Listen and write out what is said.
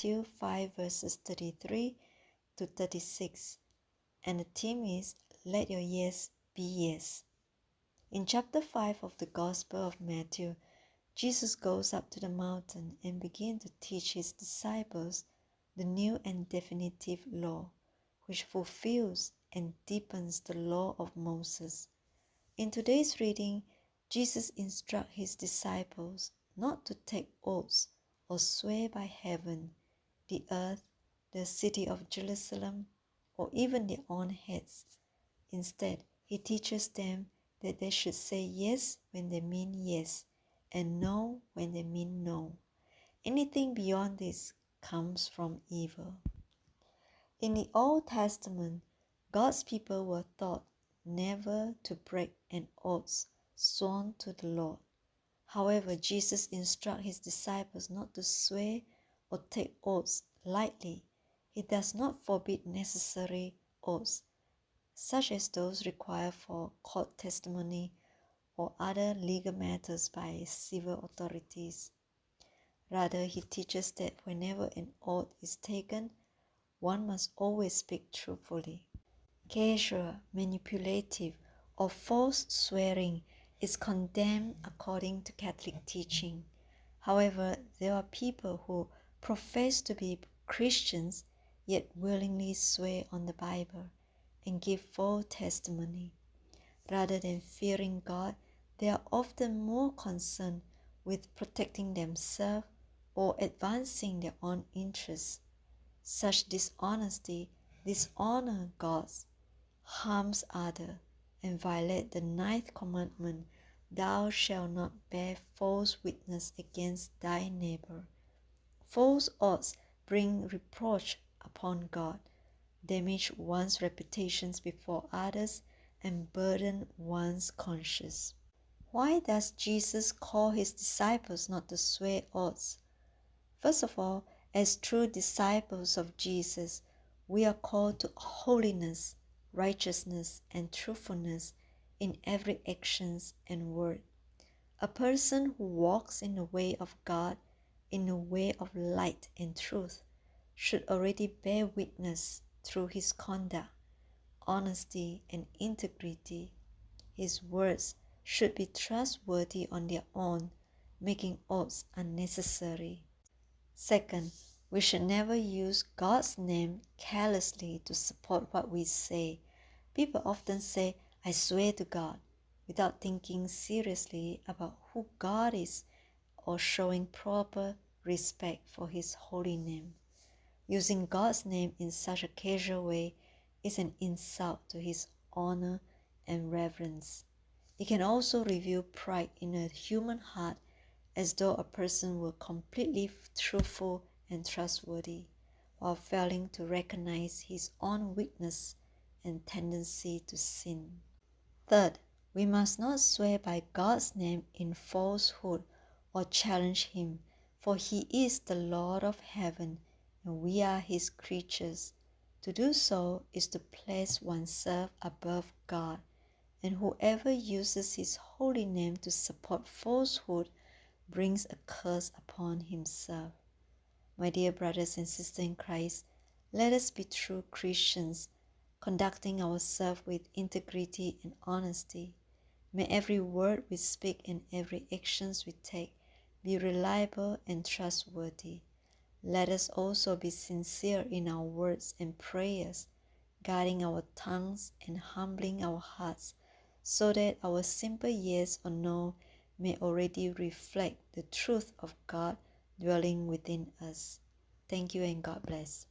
Matthew 5 verses 33 to 36, and the theme is Let Your Yes Be Yes. In chapter 5 of the Gospel of Matthew, Jesus goes up to the mountain and begins to teach his disciples the new and definitive law, which fulfills and deepens the law of Moses. In today's reading, Jesus instructs his disciples not to take oaths or swear by heaven, the earth, the city of Jerusalem, or even their own heads. Instead, he teaches them that they should say yes when they mean yes and no when they mean no. Anything beyond this comes from evil. In the Old Testament, God's people were taught never to break an oath sworn to the Lord. However, Jesus instructs his disciples not to swear or take oaths lightly. He does not forbid necessary oaths, such as those required for court testimony or other legal matters by civil authorities. Rather, he teaches that whenever an oath is taken, one must always speak truthfully. Casual, manipulative, or false swearing is condemned according to Catholic teaching. However, there are people who profess to be Christians yet willingly swear on the Bible and give false testimony. Rather than fearing God, they are often more concerned with protecting themselves or advancing their own interests. Such dishonesty dishonors God, harms others, and violates the ninth commandment, Thou shalt not bear false witness against thy neighbor. False oaths bring reproach upon God, damage one's reputations before others, and burden one's conscience. Why does Jesus call his disciples not to swear oaths? First of all, as true disciples of Jesus, we are called to holiness, righteousness, and truthfulness in every action and word. A person who walks in the way of God, in the way of light and truth, should already bear witness through his conduct, honesty, and integrity. His words should be trustworthy on their own, making oaths unnecessary. Second, we should never use God's name carelessly to support what we say. People often say, I swear to God, without thinking seriously about who God is or showing proper respect for his holy name. Using God's name in such a casual way is an insult to his honor and reverence. It can also reveal pride in a human heart, as though a person were completely truthful and trustworthy, while failing to recognize his own weakness and tendency to sin. Third, we must not swear by God's name in falsehood or challenge him, for he is the Lord of heaven and we are his creatures. To do so is to place oneself above God, and whoever uses his holy name to support falsehood brings a curse upon himself. My dear brothers and sisters in Christ, let us be true Christians, conducting ourselves with integrity and honesty. May every word we speak and every actions we take be reliable and trustworthy. Let us also be sincere in our words and prayers, guarding our tongues and humbling our hearts, so that our simple yes or no may already reflect the truth of God dwelling within us. Thank you and God bless.